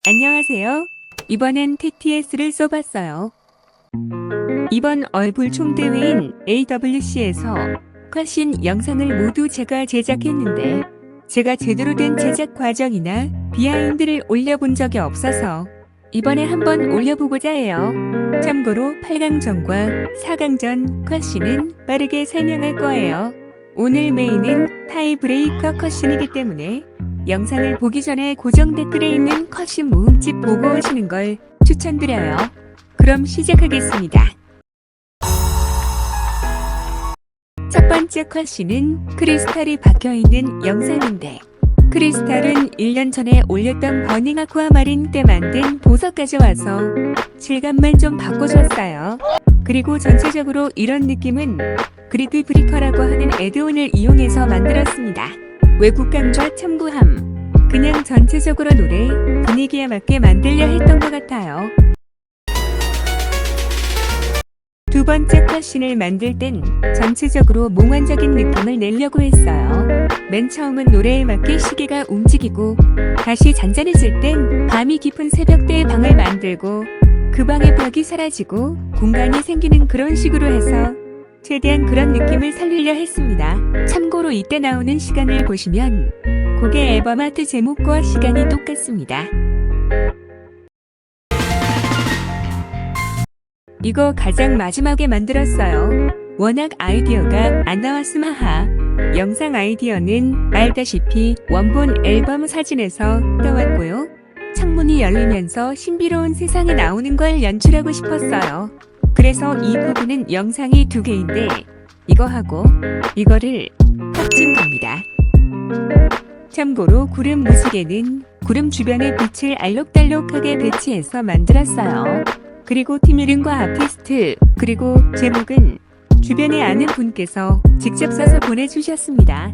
안녕하세요. 이번엔 TTS를 써봤어요. 이번 얼굴 총대회인 AWC에서 컷신 영상을 모두 제가 제작했는데 제가 제대로 된 제작 과정이나 비하인드를 올려본 적이 없어서 이번에 한번 올려보고자 해요. 참고로 8강전과 4강전 컷신은 빠르게 설명할 거예요. 오늘 메인은 타이브레이커 컷신이기 때문에 영상을 보기 전에 고정 댓글에 있는 컷신 모음집 보고 오시는 걸 추천드려요. 그럼 시작하겠습니다. 첫 번째 컷신은 크리스탈이 박혀있는 영상인데 크리스탈은 1년 전에 올렸던 버닝 아쿠아마린 때 만든 보석 가져와서 질감만 좀 바꿔줬어요. 그리고 전체적으로 이런 느낌은 그리드 브리커라고 하는 애드온을 이용해서 만들었습니다. 외국감과 첨부함, 그냥 전체적으로 노래, 분위기에 맞게 만들려 했던 것 같아요. 두 번째 컷신을 만들 땐 전체적으로 몽환적인 느낌을 내려고 했어요. 맨 처음은 노래에 맞게 시계가 움직이고 다시 잔잔해질 땐 밤이 깊은 새벽대의 방을 만들고 그 방의 벽이 사라지고 공간이 생기는 그런 식으로 해서 최대한 그런 느낌을 살리려 했습니다. 참고로 이때 나오는 시간을 보시면 곡의 앨범 아트 제목과 시간이 똑같습니다. 이거 가장 마지막에 만들었어요. 워낙 아이디어가 안 나왔음 하하. 영상 아이디어는 알다시피 원본 앨범 사진에서 따왔고요. 창문이 열리면서 신비로운 세상에 나오는 걸 연출하고 싶었어요. 그래서 이 부분은 영상이 두 개인데 이거하고 이거를 합친 겁니다. 참고로 구름 무지개는 구름 주변에 빛을 알록달록하게 배치해서 만들었어요. 그리고 팀 이름과 아티스트 그리고 제목은 주변에 아는 분께서 직접 써서 보내주셨습니다.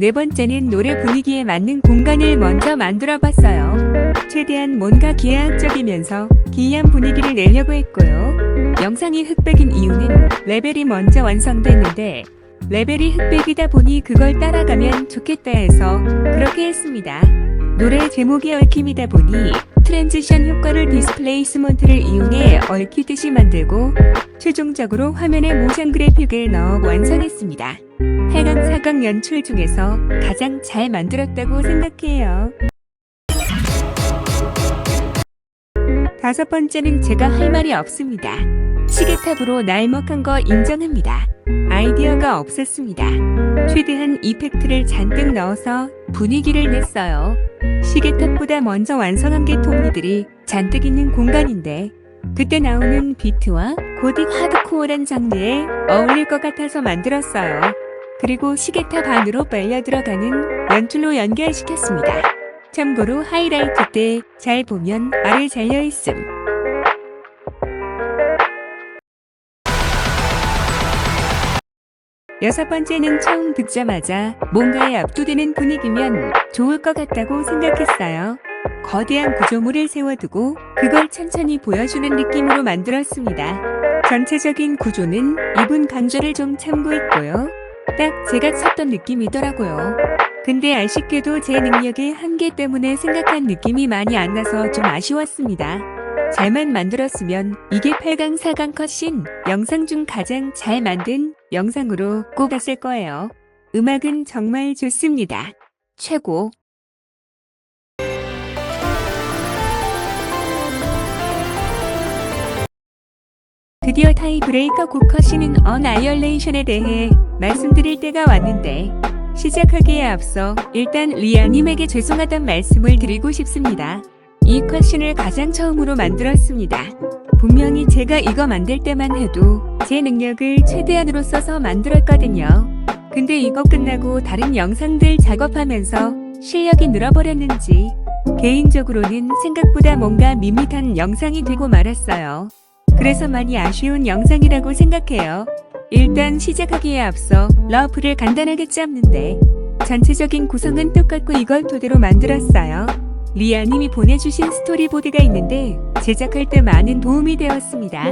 네 번째는 노래 분위기에 맞는 공간을 먼저 만들어봤어요. 최대한 뭔가 기하학적이면서 기이한 분위기를 내려고 했고요. 영상이 흑백인 이유는 레벨이 먼저 완성됐는데 레벨이 흑백이다 보니 그걸 따라가면 좋겠다 해서 그렇게 했습니다. 노래 제목이 얽힘이다 보니 트랜지션 효과를 디스플레이스먼트를 이용해 얽히듯이 만들고 최종적으로 화면에 모션 그래픽을 넣어 완성했습니다. 8강, 4강 연출 중에서 가장 잘 만들었다고 생각해요. 다섯 번째는 제가 할 말이 없습니다. 시계탑으로 날먹한 거 인정합니다. 아이디어가 없었습니다. 최대한 이펙트를 잔뜩 넣어서 분위기를 냈어요. 시계탑보다 먼저 완성한 게 톱니들이 잔뜩 있는 공간인데 그때 나오는 비트와 고딕 하드코어란 장르에 어울릴 것 같아서 만들었어요. 그리고 시계탑 안으로 빨려 들어가는 연출로 연결시켰습니다. 참고로 하이라이트 때 잘 보면 알을 잘려있음. 여섯 번째는 처음 듣자마자 뭔가에 압도되는 분위기면 좋을 것 같다고 생각했어요. 거대한 구조물을 세워두고 그걸 천천히 보여주는 느낌으로 만들었습니다. 전체적인 구조는 이분 강조를 좀 참고했고요. 딱 제가 찾던 느낌이더라고요. 근데 아쉽게도 제 능력의 한계 때문에 생각한 느낌이 많이 안 나서 좀 아쉬웠습니다. 잘만 만들었으면 이게 8강 4강 컷신 영상 중 가장 잘 만든 영상으로 꼽았을 거예요. 음악은 정말 좋습니다. 최고. 드디어 타이브레이커 곡 컷신은 언아이얼레이션에 대해 말씀드릴 때가 왔는데 시작하기에 앞서 일단 리아님에게 죄송하단 말씀을 드리고 싶습니다. 이 컷신을 가장 처음으로 만들었습니다. 분명히 제가 이거 만들 때만 해도 제 능력을 최대한으로 써서 만들었거든요. 근데 이거 끝나고 다른 영상들 작업하면서 실력이 늘어버렸는지 개인적으로는 생각보다 뭔가 밋밋한 영상이 되고 말았어요. 그래서 많이 아쉬운 영상이라고 생각해요. 일단 시작하기에 앞서 러프를 간단하게 짰는데 전체적인 구성은 똑같고 이걸 토대로 만들었어요. 리아님이 보내주신 스토리보드가 있는데 제작할 때 많은 도움이 되었습니다.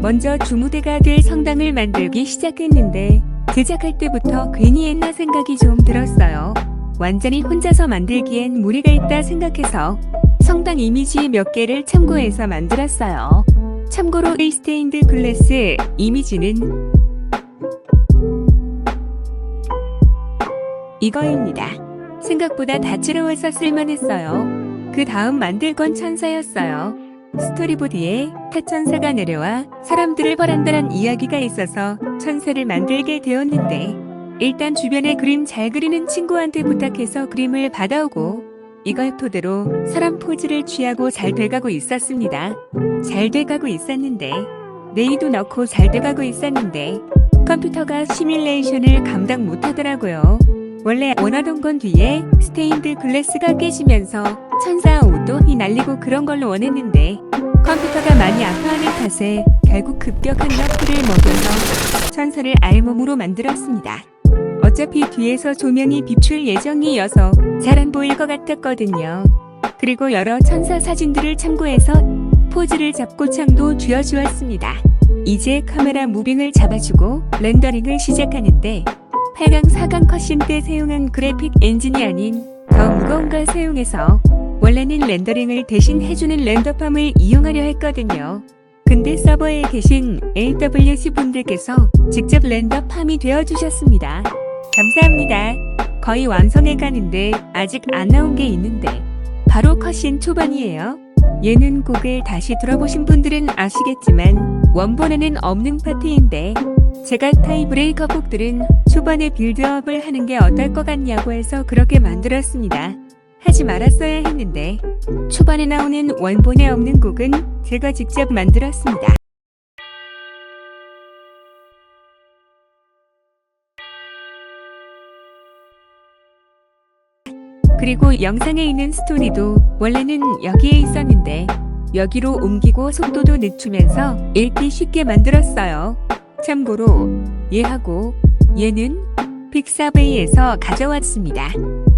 먼저 주무대가 될 성당을 만들기 시작했는데 제작할 때부터 괜히 했나 생각이 좀 들었어요. 완전히 혼자서 만들기엔 무리가 있다 생각해서 성당 이미지 몇 개를 참고해서 만들었어요. 참고로 이 스테인드 글래스 이미지는 이거입니다. 생각보다 다채로워서 쓸만했어요. 그 다음 만들 건 천사였어요. 스토리보드에 타천사가 내려와 사람들을 벌한다는 이야기가 있어서 천사를 만들게 되었는데 일단 주변에 그림 잘 그리는 친구한테 부탁해서 그림을 받아오고 이걸 토대로 사람 포즈를 취하고 잘 돼가고 있었습니다. 잘 돼가고 있었는데 네이도 넣고 잘 돼가고 있었는데 컴퓨터가 시뮬레이션을 감당 못하더라고요. 원래 원하던 건 뒤에 스테인드 글래스가 깨지면서 천사 옷도 휘날리고 그런 걸로 원했는데 컴퓨터가 많이 아파하는 탓에 결국 급격한 너프를 먹여서 천사를 알몸으로 만들었습니다. 어차피 뒤에서 조명이 비출 예정이어서 잘 안 보일 것 같았거든요. 그리고 여러 천사 사진들을 참고해서 포즈를 잡고 창도 쥐어주었습니다. 이제 카메라 무빙을 잡아주고 렌더링을 시작하는데 8강 4강 컷신 때 사용한 그래픽 엔진이 아닌 더 무거운 걸 사용해서 원래는 렌더링을 대신 해주는 렌더팜을 이용하려 했거든요. 근데 서버에 계신 AWS 분들께서 직접 렌더팜이 되어주셨습니다. 감사합니다. 거의 완성해 가는데 아직 안 나온 게 있는데 바로 컷신 초반이에요. 예능 곡을 다시 들어보신 분들은 아시겠지만 원본에는 없는 파트인데 제가 타이브레이커 곡들은 초반에 빌드업을 하는 게 어떨 것 같냐고 해서 그렇게 만들었습니다. 하지 말았어야 했는데 초반에 나오는 원본에 없는 곡은 제가 직접 만들었습니다. 그리고 영상에 있는 스토리도 원래는 여기에 있었는데 여기로 옮기고 속도도 늦추면서 읽기 쉽게 만들었어요. 참고로 얘하고 얘는 픽사베이에서 가져왔습니다.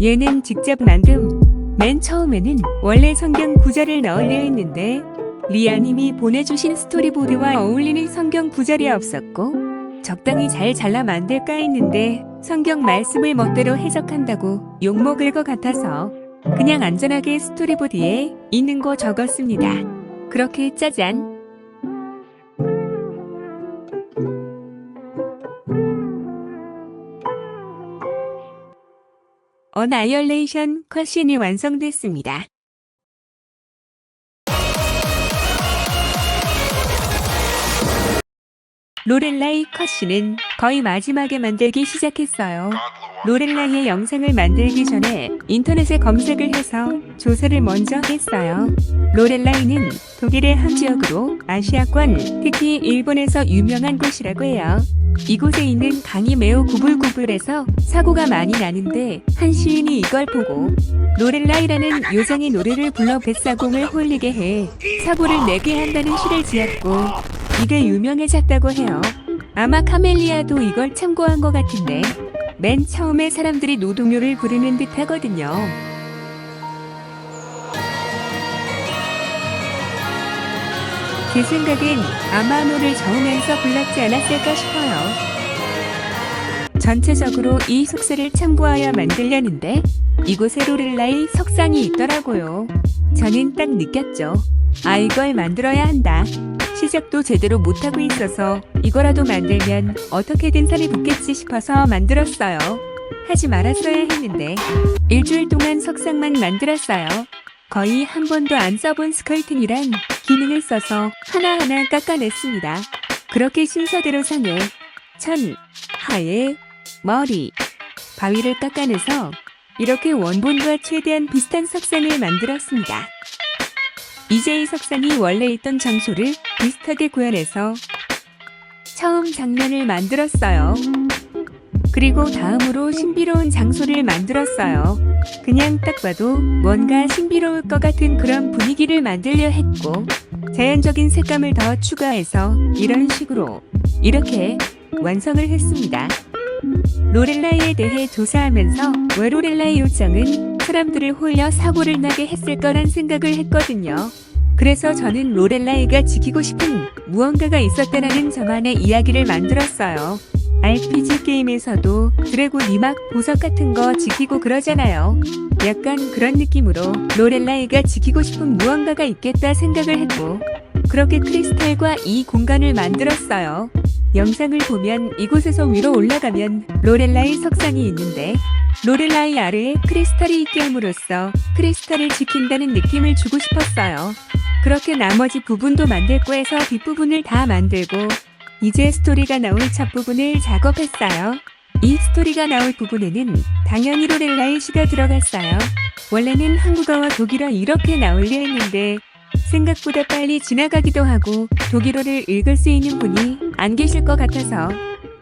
얘는 직접 만듦. 맨 처음에는 원래 성경 구절을 넣으려 했는데 리아님이 보내주신 스토리보드와 어울리는 성경 구절이 없었고 적당히 잘 잘라 만들까 했는데 성경 말씀을 멋대로 해석한다고 욕먹을 것 같아서 그냥 안전하게 스토리보드에 있는 거 적었습니다. 그렇게 짜잔! 어나이얼레이션 컷신이 완성됐습니다. 로렐라이 컷신은 거의 마지막에 만들기 시작했어요. 로렐라이의 영상을 만들기 전에 인터넷에 검색을 해서 조사를 먼저 했어요. 로렐라이는 독일의 한 지역으로 아시아권, 특히 일본에서 유명한 곳이라고 해요. 이곳에 있는 강이 매우 구불구불해서 사고가 많이 나는데 한 시인이 이걸 보고 로렐라이라는 요정의 노래를 불러 뱃사공을 홀리게 해 사고를 내게 한다는 시를 지었고 이게 유명해졌다고 해요. 아마 카멜리아도 이걸 참고한 것 같은데 맨 처음에 사람들이 노동요를 부르는 듯 하거든요. 제 생각엔 아마 노를 저으면서 불렀지 않았을까 싶어요. 전체적으로 이 숙소를 참고하여 만들려는데 이곳에 로렐라의 석상이 있더라고요. 저는 딱 느꼈죠. 아, 이걸 만들어야 한다. 시작도 제대로 못하고 있어서 이거라도 만들면 어떻게든 살이 붙겠지 싶어서 만들었어요. 하지 말았어야 했는데 일주일 동안 석상만 만들었어요. 거의 한 번도 안 써본 스컬팅이란 기능을 써서 하나하나 깎아냈습니다. 그렇게 순서대로 상에, 천, 하에, 머리, 바위를 깎아내서 이렇게 원본과 최대한 비슷한 석상을 만들었습니다. 이제 이 석상이 원래 있던 장소를 비슷하게 구현해서 처음 장면을 만들었어요. 그리고 다음으로 신비로운 장소를 만들었어요. 그냥 딱 봐도 뭔가 신비로울 것 같은 그런 분위기를 만들려 했고 자연적인 색감을 더 추가해서 이런 식으로 이렇게 완성을 했습니다. 로렐라이에 대해 조사하면서 왜 로렐라이 요정은 사람들을 홀려 사고를 나게 했을 거란 생각을 했거든요. 그래서 저는 로렐라이가 지키고 싶은 무언가가 있었다라는 저만의 이야기를 만들었어요. RPG 게임에서도 드래곤 이막 보석 같은 거 지키고 그러잖아요. 약간 그런 느낌으로 로렐라이가 지키고 싶은 무언가가 있겠다 생각을 했고 그렇게 크리스탈과 이 공간을 만들었어요. 영상을 보면 이곳에서 위로 올라가면 로렐라이 석상이 있는데 로렐라이 아래에 크리스탈이 있게 함으로써 크리스탈을 지킨다는 느낌을 주고 싶었어요. 그렇게 나머지 부분도 만들고 해서 뒷부분을 다 만들고 이제 스토리가 나올 첫 부분을 작업했어요. 이 스토리가 나올 부분에는 당연히 로렐라이 시가 들어갔어요. 원래는 한국어와 독일어 이렇게 나오려 했는데 생각보다 빨리 지나가기도 하고 독일어를 읽을 수 있는 분이 안 계실 것 같아서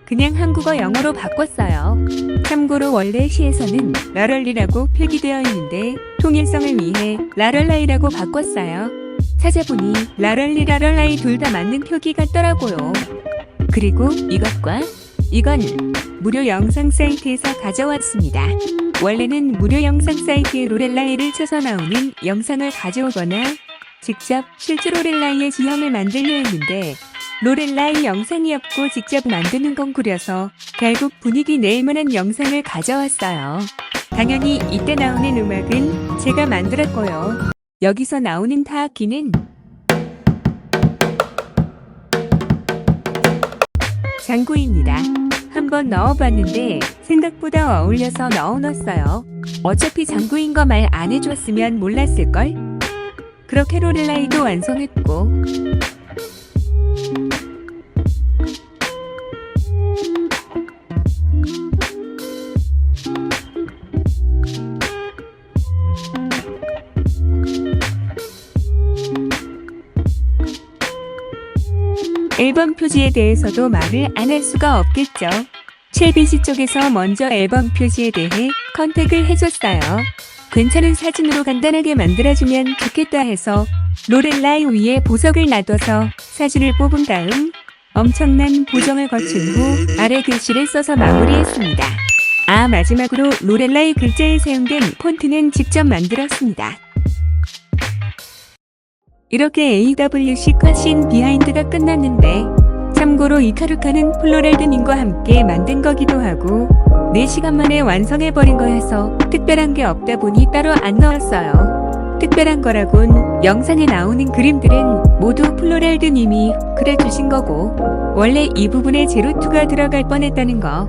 그냥 한국어 영어로 바꿨어요. 참고로 원래 시에서는 라럴리라고 표기되어 있는데 통일성을 위해 라럴라이라고 바꿨어요. 찾아보니 라럴리 라럴라이 둘 다 맞는 표기 같더라고요. 그리고 이것과 이건 무료 영상 사이트에서 가져왔습니다. 원래는 무료 영상 사이트에 로렐라이를 쳐서 나오는 영상을 가져오거나 직접 실제 로렐라이의 지형을 만들려 했는데 로렐라이 영상이 없고 직접 만드는 건 구려서 결국 분위기 낼 만한 영상을 가져왔어요. 당연히 이때 나오는 음악은 제가 만들었고요. 여기서 나오는 타악기는 장구입니다. 한번 넣어봤는데 생각보다 어울려서 넣어놨어요. 어차피 장구인 거 말 안 해줬으면 몰랐을걸? 그렇게 로렐라이도 완성했고 앨범 표지에 대해서도 말을 안 할 수가 없겠죠. 첼비씨 쪽에서 먼저 앨범 표지에 대해 컨택을 해줬어요. 괜찮은 사진으로 간단하게 만들어주면 좋겠다 해서 로렐라이 위에 보석을 놔둬서 사진을 뽑은 다음 엄청난 보정을 거친 후 아래 글씨를 써서 마무리했습니다. 마지막으로 로렐라이 글자에 사용된 폰트는 직접 만들었습니다. 이렇게 AWC 컷신 비하인드가 끝났는데 참고로 이카루카는 플로랄드님과 함께 만든 거기도 하고 4시간 만에 완성해버린 거여서 특별한 게 없다 보니 따로 안 넣었어요. 특별한 거라곤 영상에 나오는 그림들은 모두 플로랄드님이 그려주신 거고 원래 이 부분에 제로2가 들어갈 뻔했다는 거.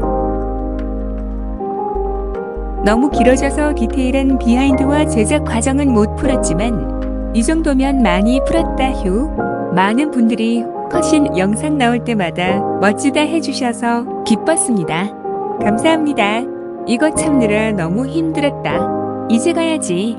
너무 길어져서 디테일한 비하인드와 제작 과정은 못 풀었지만 이 정도면 많이 풀었다 휴. 많은 분들이 컷신 영상 나올 때마다 멋지다 해주셔서 기뻤습니다. 감사합니다. 이거 참느라 너무 힘들었다. 이제 가야지.